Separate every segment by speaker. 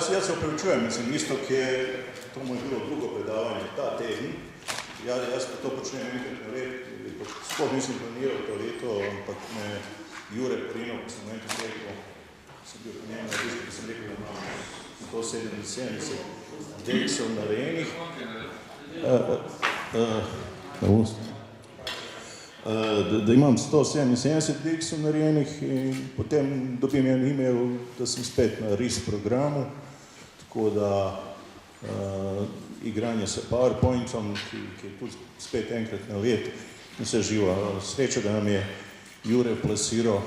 Speaker 1: se opravičujem, mislim, isto, ki je, to mu je bilo drugo predavanje, ta teden, jaz pa to počnem enkrat na let, sploh nisem planiral to leto, ampak me Jure Prinov, ko sem enkrat rekel, sem bil po njemu na obisku, ko sem rekel, da imam 177 deksov narejenih, da imam 177 deksov narejenih in potem dobim en e-mail, da sem spet na RIS programu, tako da igranje s PowerPointom, ki je tudi spet enkrat na let, in se živa. Sreča, da nam je Jure plasiral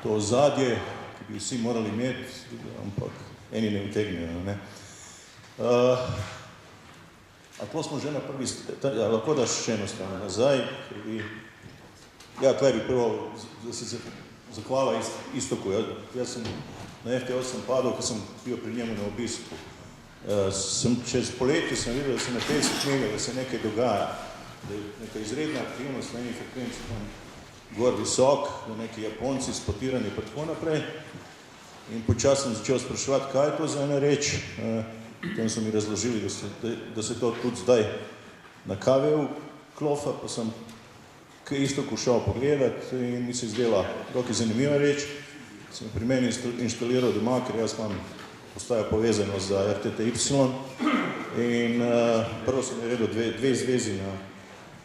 Speaker 1: to ozadje, ki bi vsi morali imeti, ampak eni ne utegnejo, ne. A to smo že na prvi, lahko daš še enostavno nazaj, ja, tukaj bi prvo, da se zahvala Istoku, jaz sem na FT8 padel, ko sem bil pri njemu na obisku. Čez poletje sem videl, da se na 50 milja, da se nekaj dogaja, da je neka izredna aktivnost na eni frekvenci tam gor visok, da neki Japonci spotirani pa tako naprej. In počas sem začel spraševati, kaj je to za ena reč. Potem so mi razložili, da se to tudi zdaj na KV klofa, pa sem isto šel pogledati in mi se izdela dokaj zanimiva reč. Sem pri meni inštaliral doma, ker jaz imam postajo povezano za RTTY in prvo sem naredil dve zvezi na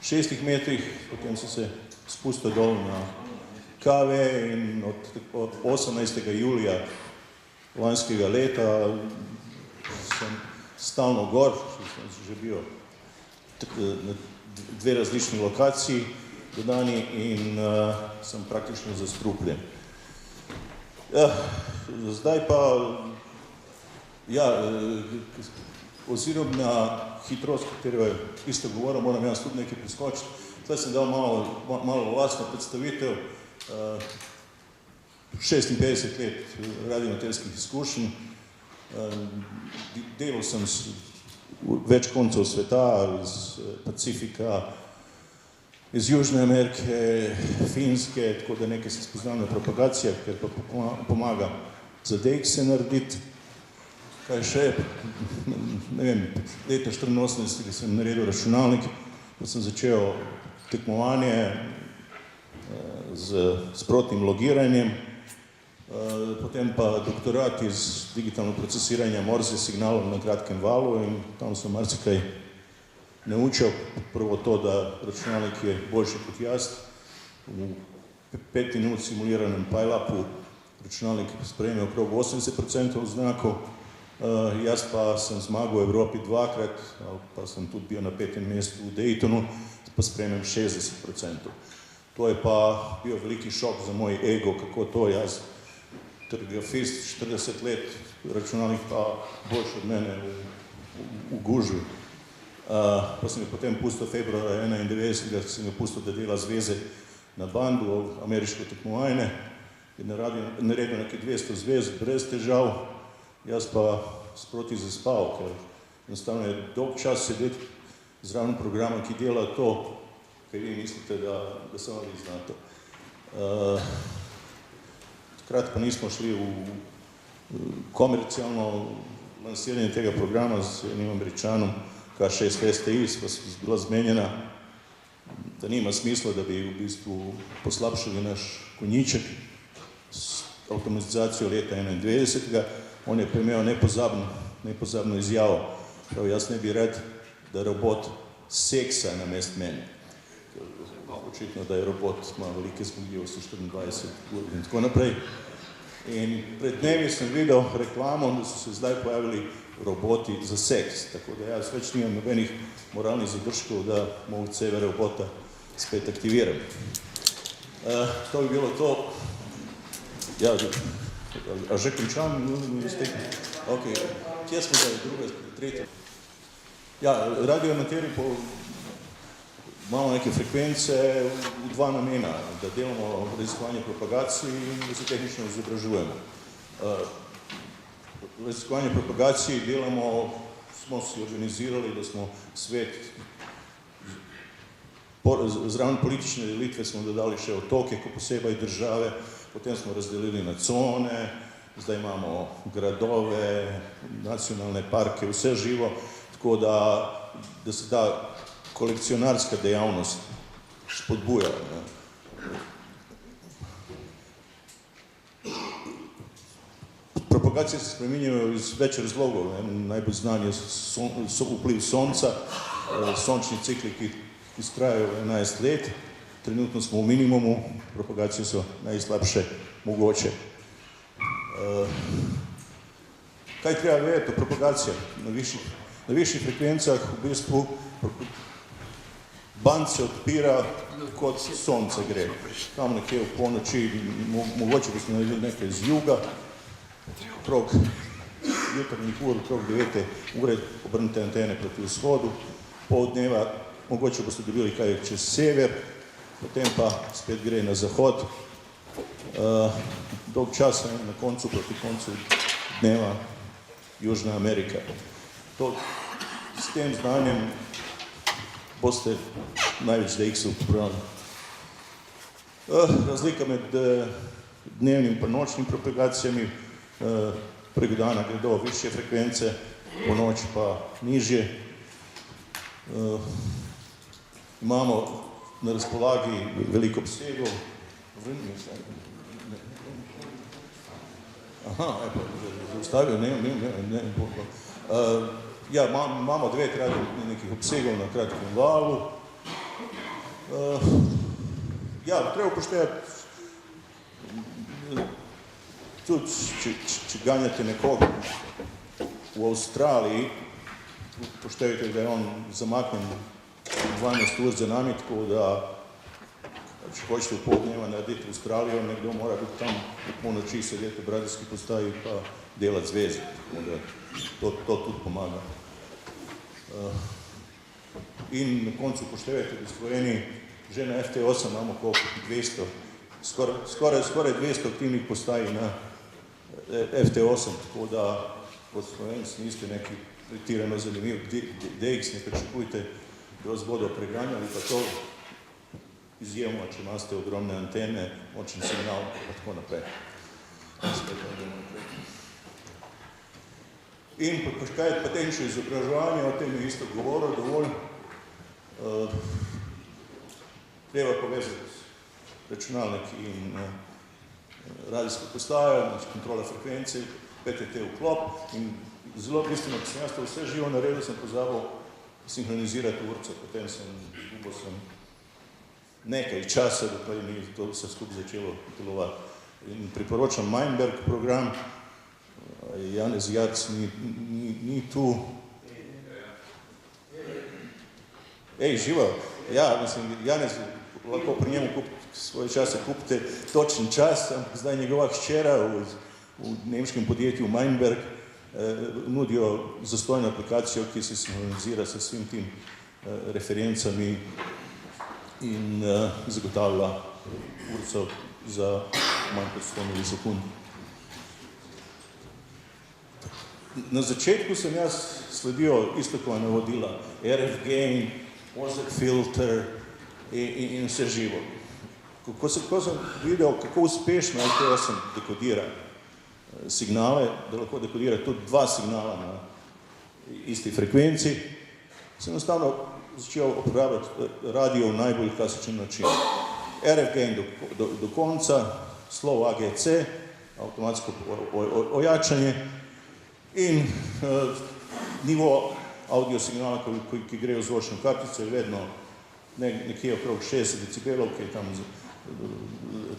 Speaker 1: 6 metrih, potem sem se spustil dol na KV in od 18. julija lanskega leta sem stalno gor, že bil na dve različni lokaciji dodani in sem praktično zastrupljen. Zdaj pa, ja, ozirom na hitrost, katero je isto govoril, moram jaz tudi nekaj priskočiti. Tukaj sem dal malo vlastno predstavitev, 56 let radioamaterskih izkušenj, delal sem več koncev sveta, iz Pacifika, iz Južne Amerike, Finske, tako da nekaj se spoznam na propagacijah, ker pa pomaga za dekse narediti. Kaj še, ne vem, leta 84 sem naredil računalnik, ko sem začel tekmovanje z sprotnim logiranjem, potem pa doktorat iz digitalno procesiranja Morse signalov na kratkem valu in tam sem marsikaj naučil. Prvo to, da računalnik je boljši kot jaz. V 5 minut simuliranem PyLapu računalnik sprejme okrog 80% znakov, jaz pa sem zmagal v Evropi dvakrat, pa sem tudi bil na 5. mestu v Daytonu, pa sprejmem 60%. To je pa bil veliki šok za moj ego, kako to jaz, telegrafist, 40 let, računalnik pa boljši od mene v gužvi. Pa sem ga potem pustil februarja 91, sem ga pustil, da dela zveze na bandu, ameriško tekmovanje, in naredil nekaj 200 zvez, brez težav, jaz pa sproti zaspal, ker enostavno je dolg čas sedeti zraven programa, ki dela to, kaj vi mislite, da samo vi znate. Takrat pa nismo šli v komercialno lansiranje tega programa z enim Američanom, K6 STI, pa se bila zmenjena, da nima smisla, da bi v bistvu poslabšali naš konjiček s avtomatizacijo leta 91. On je pa imel nepozabno izjavo, prav jaz ne bi rad, da robot seksa namest mene. Očitno, da je robot, ima velike zmogljivosti, 24 ur in tako naprej. In pred dnevi sem videl reklamo, da so se zdaj pojavili roboti za seks, tako da jaz več nimam nobenih moralnih zadržkov, da mogce robota spet aktiviram. To bi bilo to. Ja, a že končam? Ok, kje smo zdaj, druga, tretja? Ja, radioamateri imamo neke frekvence v dva namena, da delamo raziskovanje propagacij in da se tehnično izobražujemo. Raziskovanje propagacij delamo, smo si organizirali, da smo svet, zraven politične delitve smo dodali še otoke, ko posebej države, potem smo razdelili na cone, zdaj imamo gradove, nacionalne parke, vse živo, tako da se ta kolekcionarska dejavnost spodbuja. Propagacije se spreminjajo iz več razlogov. Najbolj znan je vpliv sonca, sončni cikli, ki trajajo 11 let. Trenutno smo v minimumu, propagacije so najslabše mogoče. Kaj treba vedeti o propagaciji? Na višjih frekvencah v bistvu band se odpira, kot sonce gre. Tam nekje v polnoči, mogoče boste naredili nekaj z juga, okrog jutrnjih ur, okrog 9. ure obrnite antene proti vzhodu, pol dneva mogoče boste dobili kaj čez sever, potem pa spet gre na zahod. Dolg časa na koncu, proti koncu dneva Južna Amerika. S tem znanjem boste največ DX-ov pobrali. Razlika med dnevnim in nočnim propagacijami, preko dana gredo višje frekvence, po noč pa nižje. Imamo na razpolagi veliko obsegov. Zaustavil, ja, imamo 9 radio nekih obsegov na kratkem valu. Ja, treba upoštevati, tudi če ganjate nekoga v Avstraliji, upoštevajte, da je on zamaknen 12 ur za nami, tako da če hočete v pol dneva narediti v Avstralijo, nekdo mora biti tam v polnoči sedeti v radijski postaji pa delati zveze. To tudi pomaga. In na koncu upoštevajte, da v Sloveniji že na FT8 imamo koliko 200, skoraj 200 aktivnih postaj na FT8, tako da kot Slovenci niste neki pretirano zanimiv DX, ne pričakujte, da vas bodo preganjali, pa to izjemno, če imate ogromne antene, močen signal, pa tako naprej. In kaj je potem še izobraževanje, o tem je isto govoril dovolj. Treba povezati računalnik in radijsko postajo, kontrola frekvencije, PTT vklop in zelo bistveno, ko sem jaz to vse živo naredil, sem pozabil sinhronizirati urco, potem sem nekaj časa, dokler ni to vse skupaj začelo delovati. In priporočam Meinberg program, Janez Jarc ni tu. Živo, ja, mislim, Janez, lahko pri njemu svoje čase kupite točen čas, ampak zdaj njegova hčera v nemškem podjetju Meinberg nudijo zastojno aplikacijo, ki se sinhronizira s svim tim referencami in zagotavlja urco za manj kot 100 milisekund. Na začetku sem jaz sledil istokova navodila, RF gain, ozek filter in vse živo. Ko sem videl, kako uspešno LTE-8 dekodira signale, da lahko dekodira tudi 2 signala na isti frekvenci, sem enostavno začel uporabljati radio v najbolj klasičen način. RF gain do konca, slow AGC, avtomatsko ojačanje in nivo audio signala, ki gre v zvočno kartico, je vedno nekje okrog 60 decibelov, ki je tam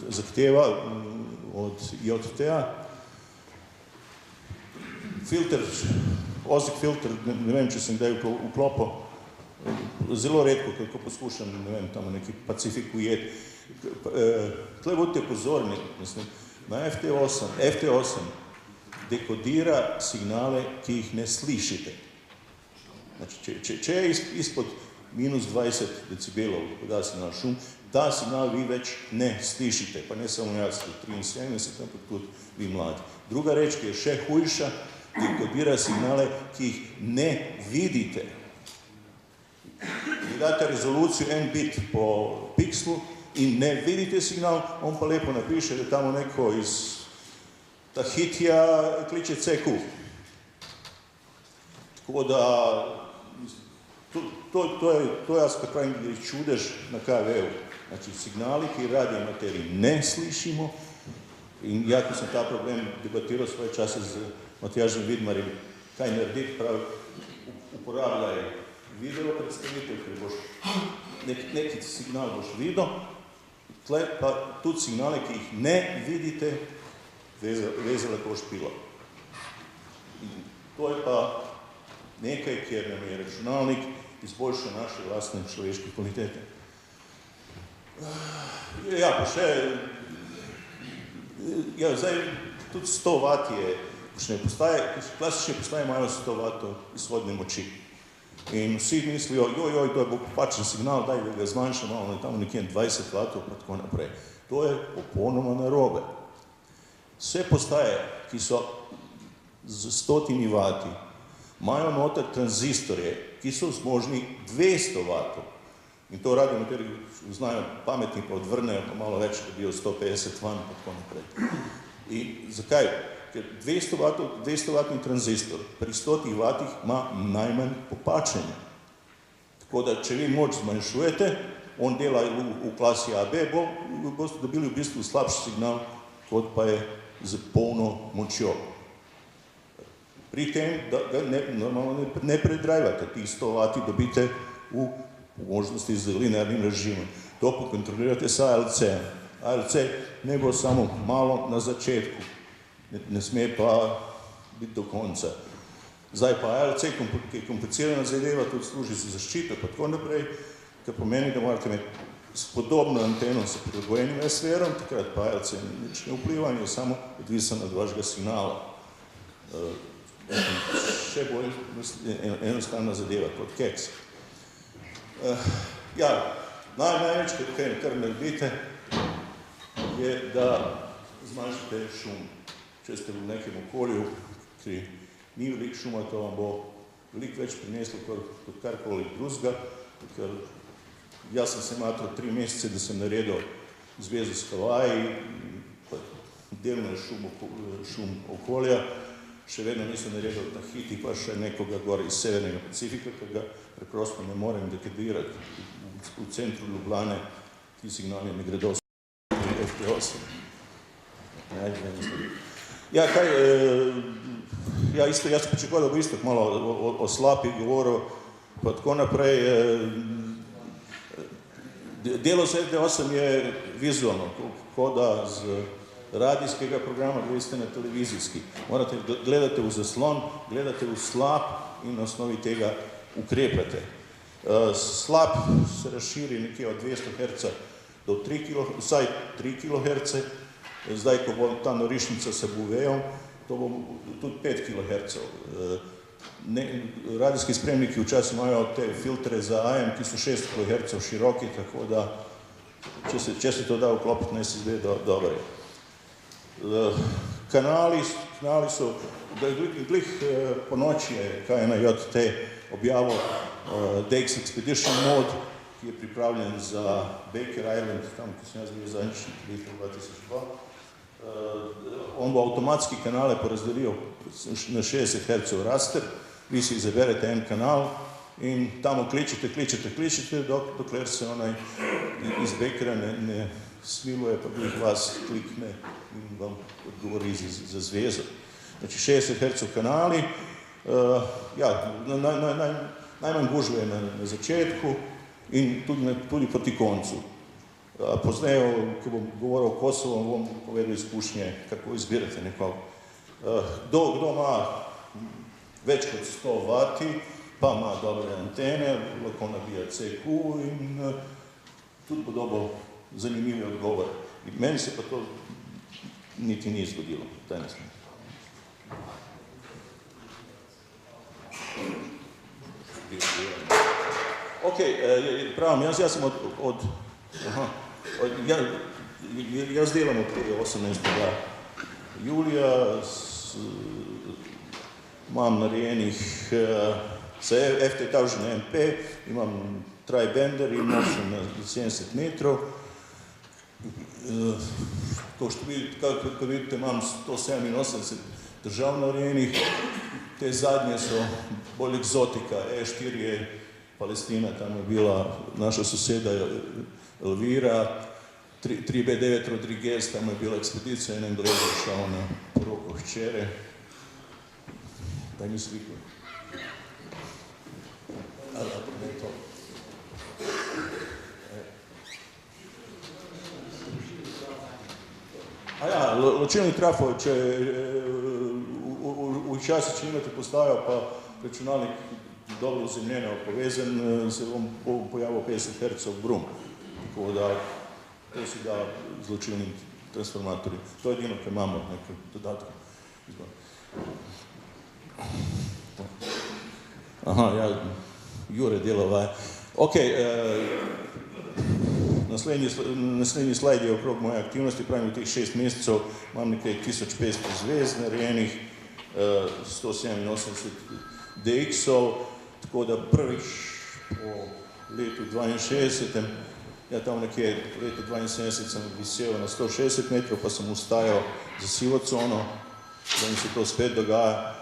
Speaker 1: zahteva od JT-a. Filter, ozek filter, ne vem, če sem kdaj vklopil, zelo redko, ko poskušam, ne vem, tam neki Pacifik ujeti. Tle bodite pozorni, mislim, na FT8 dekodira signale, ki jih ne slišite. Če je izpod minus 20 decibelov, da signal šum, ta signal vi več ne slišite, pa ne samo jaz, 73, ampak tudi vi mladi. Druga reč, ki je še hujša, dekodira signale, ki jih ne vidite. Vi date rezolucijo 1 bit po pikslu in ne vidite signal, on pa lepo napiše, da tamo neko iz ta hitja kliče CQ. Tako da, to jaz kar pravim, da jih čudež na KV-u. Znači, signali, ki radio materiji ne slišimo, in ja, ko sem ta problem debatiral svoje čase z Matjažem Vidmarjem, kaj narediti, pravi, uporabljaj video predstavitev, ker boš neki signal boš videl, tle pa tudi signale, ki jih ne vidite, vezale ko špilo. In to je pa nekaj, kjer nam je računalnik izboljšal naše vlastne človeške kvalitete. Ja, pa še, ja, zdaj tudi 100 watt je, klasične postaje imajo 100 wattov izhodne moči. In vsi mislijo, joj, to je popačen signal, daj, da ga zmanjšamo, ono je tam nekje 20 wattov, pa tako naprej. To je popolnoma narobe. Vse postaje, ki so z 100 vati, imajo noter tranzistorje, ki so zmožni 200 vatov. In to radio materi znajo pametni, pa odvrnejo pa malo več, da bijo 150 van, pa tako naprej. In zakaj? Ker 200 vatni tranzistor pri 100 vatih ima najmanj popačenja. Tako da, če vi moč zmanjšujete, on dela v klasi AB, boste dobili v bistvu slabši signal, kot pa je z polno močjo. Pri tem, da ga normalno ne predrajvate, tih 100 vati dobite v možnosti z linearnim režimom. To pokontrolirate s ALC-em. ALC ne bo samo malo na začetku, ne sme pa biti do konca. Zdaj pa ALC, ki je komplicirana zadeva, tudi služi za zaščito, pa tako naprej, kar pomeni, da morate imeti spodobno anteno s prilagojenim SVR-om, takrat pa ALC nič ne vpliva in je samo odvisen od vašega signala. Še bolj enostavna zadeva kot keks. Ja, največ, kar naredite, je, da zmanjšate šum. Če ste v nekem okolju, ki ni veliko šuma, to vam bo veliko več prineslo kot karkoli drugega, ker jaz sem se matral 3 mesece, da sem naredil zvezo s Havaji, delno šum okolja, še vedno nisem naredil ta hiti, pa še nekoga gor iz Severnega Pacifika, ker ga preprosto ne morem dekedirati. V centru Ljubljane ti signali ne gredo FP8. Ja, kaj, ja, isto, jaz pričakujem, da bo isto malo o slapi govoril, pa tako naprej. Delo z FP8 je vizualno, ko da z radijskega programa greste na televizijski. Morate gledati v zaslon, gledate v slab in na osnovi tega ukrepate. Slab se razširi nekje od 200 Hz do vsaj 3 kHz. Zdaj, ko bo ta norišnica se bo vejal, to bo tudi 5 kHz. Radijski spremniki včasih imajo te filtre za AM, ki so 6 kHz široki, tako da, če se to da vklopiti, ne se zve dobro. Kanali so, glih po noči je KNJT objavil DX Expedition Mode, ki je pripravljen za Baker Island, tam, ki sem jaz bil zadnjič leta 2002. On bo avtomatski kanale porazdelil na 60 Hz raster, vi si izaberete en kanal in tamo kličete, dokler se onaj iz Bakera ne smiluje, pa glih vas klikne in vam odgovori za zvezo. Znači 60 Hz kanali, ja, najmanj gužve na začetku in tudi proti koncu. Pozneje, ko bom govoril o Kosovo, bom povedal izkušnje, kako izbirate nekoga. Kdo ima več kot 100 vati, pa ima dobre antene, lahko nabija CQ in tudi bo dobil zanimivi odgovor. Meni se pa to niti ni zgodilo, danes ne. Ok, pravim, jaz sem jaz delam od 18. julija, imam narejenih FT-1000 MP, imam tri bender in nosim na 70 metrov. Kako vidite, imam 187 držav narejenih, te zadnje so bolj egzotika, E4 je Palestina, tam je bila naša soseda Elvira, 3B9 Rodriguez, tam je bila ekspedicija in Engleza šel na poroko hčere. Daj mi sliku. Ali ne to. A ja, ločilni trafo, če včasih, če imate postajo, pa računalnik dobro uzemljeno povezan, se vam pojavil 50 Hz brum. Tako da, to si da z ločilnim transformatorjem. To je edino, kaj imamo, nekaj dodatkov. Aha, ja, Jure delova. Ok, naslednji slajd je okrog moje aktivnosti, pravim, v teh 6 mesecev imam nekaj 1500 zvez narejenih, 187 DX-ov, tako da prvič po letu 62, ja tam nekje letu 72 sem visel na 160 metrov, pa sem ustajal za sivo cono, da mi se to spet dogaja.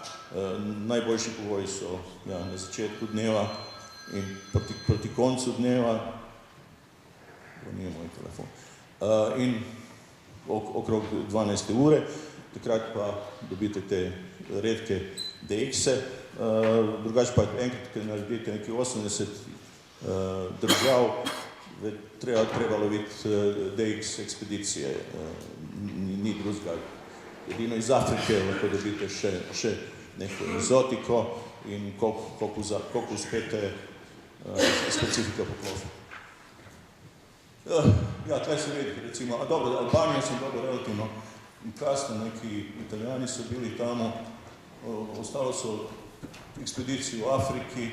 Speaker 1: Najboljši pogoji so ja, na začetku dneva in proti koncu dneva, to nije moj telefon, in okrog 12. ure, takrat pa dobite te redke DX-e, drugače pa enkrat, kad naredite neki 80 držav, treba loviti DX ekspedicije, ni drugega. Edino iz Afrike lahko dobite še neko egzotiko in koliko uspete specifika poklopa. Ja, tukaj se vidi, recimo, dobro, Albanijo sem dobro relativno kasno, neki Italijani so bili tamo, ostalo so ekspedicije v Afriki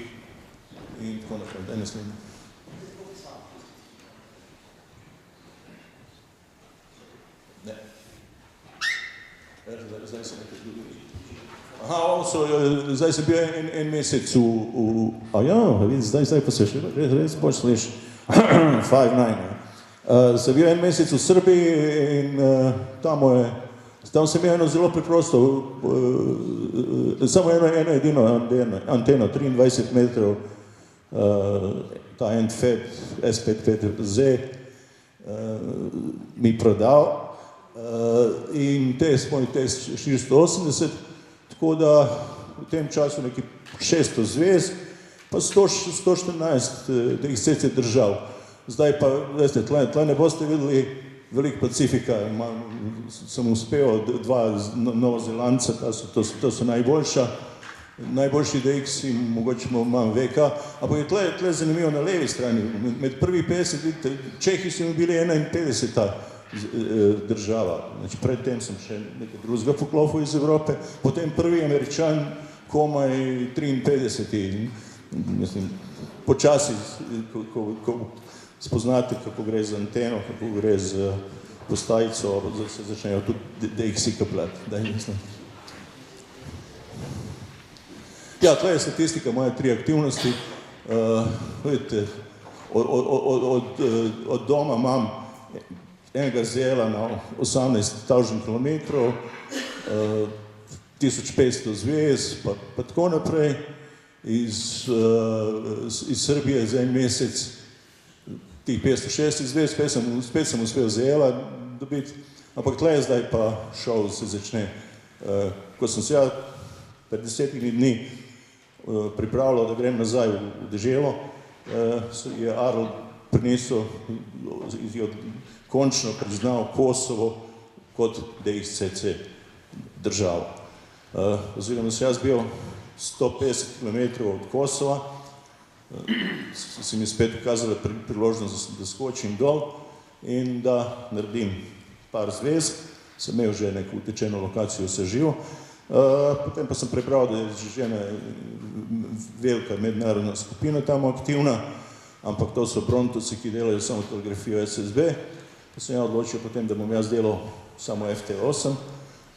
Speaker 1: in tako naprej. Daj naslednji. Ne. Zdaj se nekaj drugi. Aha, zdaj sem bil en mesec a ja, zdaj pa se še res bolj sliši. 5-9. Sem bil en mesec v Srbiji in tam sem imel eno zelo preprosto, samo eno edino anteno, 23 metrov, ta Endfed S55Z mi prodal in moj test 480, tako da v tem času neki 600 zvez, pa 114 DX-CC držav. Zdaj pa, veste, tle ne boste videli veliko Pacifika, sem uspel 2 Novozelandca, to so najboljši DX-i, mogoče imam VK, ampak je tle zanimivo na levi strani, med prvi 50, vidite, Čehi so mi bili 51. država, znači predtem sem še nekaj drugega poklopil iz Evrope, potem prvi Američan komaj 53. Mislim, počasi, ko spoznate, kako gre z anteno, kako gre z postajico, se začnejo tudi DX-i kapljati. Daj, mislim. Ja, to je statistika moje 3 aktivnosti. Vidite, od doma imam enega zela na 18,000 km, 1500 zvez, pa tako naprej. Iz Srbije za en mesec tih 506 zvez, spet sem uspel zela dobiti, ampak tle je zdaj pa šov se začne. Ko sem se pred 10 dni pripravljal, da grem nazaj v deželo, je Arl prinesel, končno priznal Kosovo kot DX-CC državo. Oziroma sem jaz bil 150 km od Kosova, si mi spet pokazala priložnost, da skočim dol in da naredim par zvez. Sem imel že neko utečeno lokacijo seživ. Potem pa sem prebral, da je že ena velika mednarodna skupina tam aktivna, ampak to so Brontovci, ki delajo samo fotografijo SSB. Pa sem ja odločil potem, da bom jaz delal samo FT8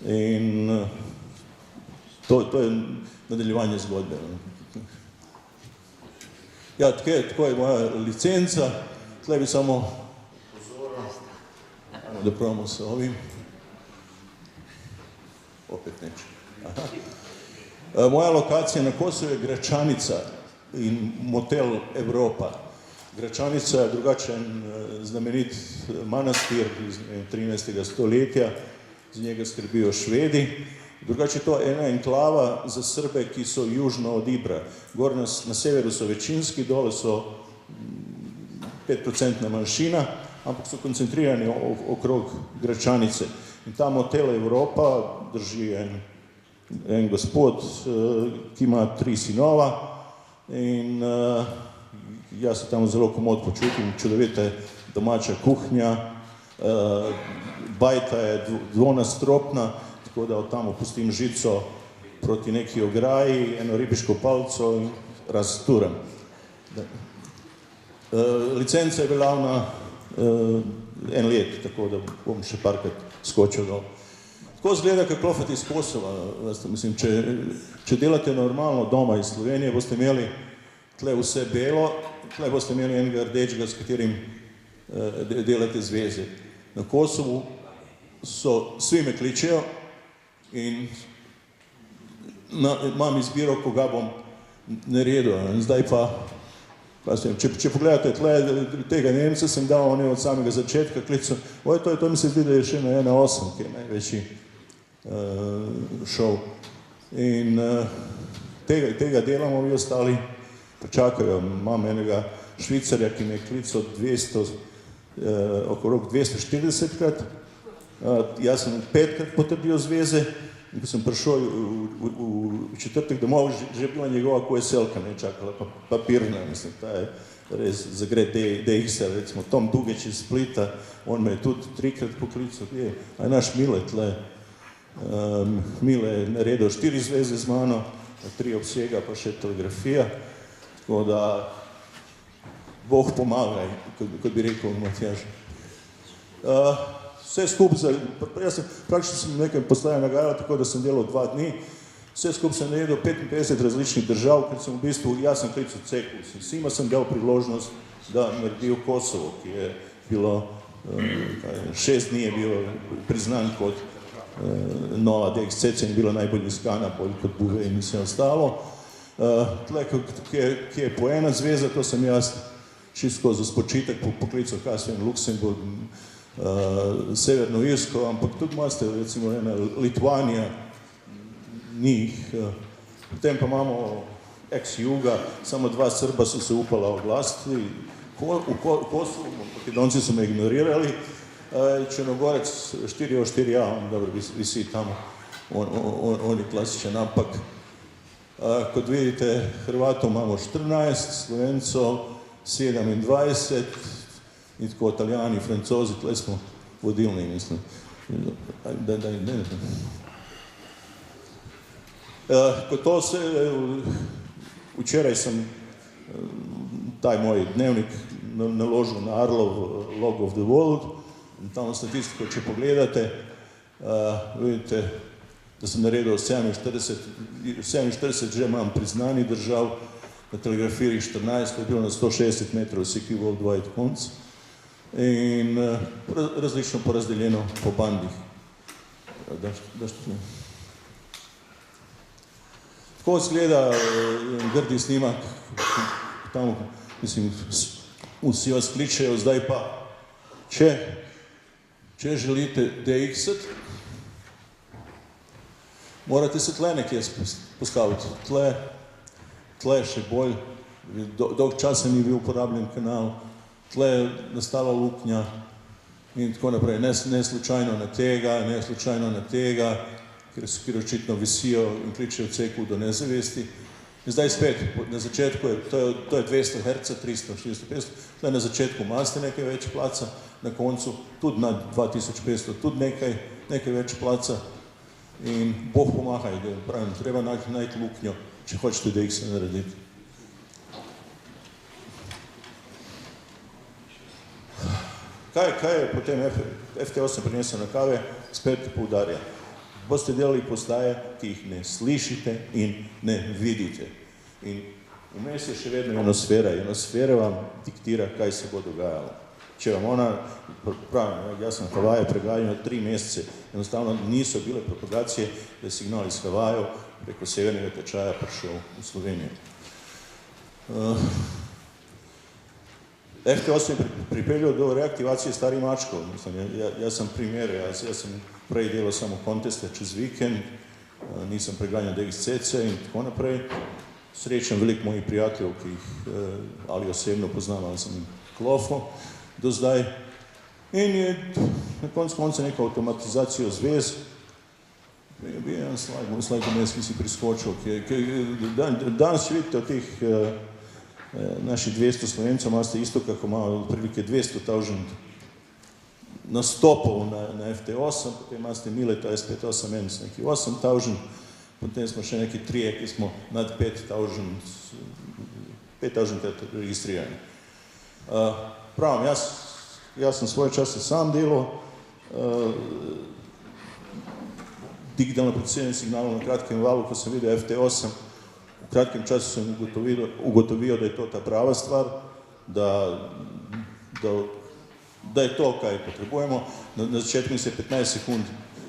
Speaker 1: in to je nadaljevanje zgodbe. Ja, tako je moja licenca. Tle bi samo pozoril, da probamo sa ovim. Opet neće. Moja lokacija na Kosovu je Gračanica in motel Evropa. Gračanica je drugačen znamenit manastir iz 13. stoletja, z njega skrbijo Švedi. Drugače to je ena enklava za Srbe, ki so južno od Ibra. Gor na severu so večinski, dole so 5% manjšina, ampak so koncentrirani okrog Gračanice. In ta motel Evropa drži en gospod, ki ima 3 sinova in jaz se tam zelo komod počutim, čudovita je domača kuhnja, bajta je dvonastropna, tako da od tam opustim žico proti neki ograji, eno ribiško palico in razturam. Licenca je veljavna 1 let, tako da bom še parkrat skočil dol. Tako zgleda, kako klofati iz Kosova. Mislim, če delate normalno doma iz Slovenije, boste imeli tle vse belo, tle boste imeli enega rdečega, s katerim delate zveze. Na Kosovu svi me kličejo in imam izbiro, koga bom naredil. Zdaj pa, če pogledate tle, tega Nemca sem dal od samega začetka klico, to mi se zdi, da je še na 1.8, ki je največji šov. In tega delamo, vi ostali počakajo. Imam enega Švicarja, ki me je klical okrog 240krat, jaz sem 5krat potrdil zveze in ko sem prišel v četrtek domov, že bila njegova kojeselka, me je čakala papirna, mislim, ta je res zagret DX-a, recimo Tom Dugeč iz Splita, on me je tudi 3krat poklical, a je naš Mile tle. Mile je naredil 4 zveze z mano, 3 obsega, pa še telegrafija, tako da Bog pomagaj, kot bi rekel Matjaž. Vse skupaj, jaz praktično sem nekaj postaje nagajal, tako da sem delal 2 dni, vse skupaj sem naredil 55 različnih držav, ker sem v bistvu, jaz sem klical Cekus in svima sem dal priložnost, da naredil Kosovo, ki je bilo, 6 dni je bilo priznan kot nova DXC in bilo najbolj iskana, bolj kot Buve in vse ostalo. Tle, ki je po ena zveza, to sem jaz čisto za spočitek poklical Kasvien, Luksemburg, Severno Irsko, ampak tudi imate recimo ena Litvanija, njih. Potem pa imamo ex-juga, samo 2 Srba so se upala oglasiti, v Kosovu, Makedonci so me ignorirali, Črnogorec 4O4A, on dobro visi tamo, on je klasičen, ampak kot vidite, Hrvatov imamo 14, Slovencov 27 in tako Italijani, Francozi, tle smo vodilni, mislim. Ko to se, včeraj sem taj moj dnevnik naložil na Arlov Log of the World, tam statistiko, če pogledate, vidite, da sem naredil 47 že imam priznanih držav, na telegrafiji 14, to je bilo na 160 metrov vseki worldwide konc in različno porazdeljeno po bandih. Tako izgleda grdi snimak, tam, mislim, vsi vas kličejo, zdaj pa, če želite DX-at, morate se tle nekje postaviti. Tle še bolj, dolg časa ni bil uporabljen kanal, tle je nastala luknja in tako naprej. Ne slučajno na tega, ker očitno visijo in kličejo ceku do nezavesti. In zdaj spet, na začetku, to je 200 Hz, 300, 450, tle na začetku imate nekaj več placa, na koncu tudi na 2500, tudi nekaj več placa in Bog pomagaj, pravim, treba najti luknjo, če hočete DX narediti. Kaj je potem FT8 prinesel na kave? Spet poudarja. Boste delali postaje, ki jih ne slišite in ne vidite. In vmes je še vedno ionosfera. Ionosfera vam diktira, kaj se bo dogajalo. Če vam ona, pravim, jaz sem Havaje preganjal 3 mesece, enostavno niso bile propagacije, da je signal iz Havajev preko severnega tečaja prišel v Slovenijo. FT8 je pripeljal do reaktivacije starih mačkov. Jaz sem primer, jaz sem prej delal samo konteste čez vikend, nisem preganjal DXCC in tako naprej. Srečam veliko mojih prijateljev, ki jih ali osebno poznam, ali sem klofo do zdaj. In je na koncu neka avtomatizacija zvez. Bi en slajd vmes, ki si priskočil, danes vidite od teh naših 200 Slovencov, imate isto, kako imajo prilike 200,000 nastopov na FT8, potem imate Mileta S581 s neki 8,000, potem smo še neki trije, ki smo nad 5,000 registrirani. Pravim, jaz sem svoje čase sam delal, digitalno procesiranje signalov na kratkem valu, ko sem videl FT8, v kratkem času sem ugotovil, da je to ta prava stvar, da je to, kaj potrebujemo. Na začetku mi se je 15 sekund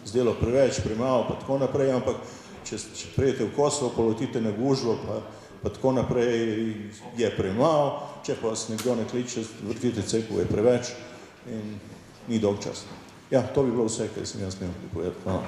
Speaker 1: zdelo preveč, premalo, pa tako naprej, ampak če prijete v Kosovo, polotite na gužvo, pa tako naprej je premalo, če pa vas nekdo ne kliče, vrtite cepu, je preveč in ni dolg čas. Ja, to bi bilo vse, kaj sem jaz imel povedati. Hvala.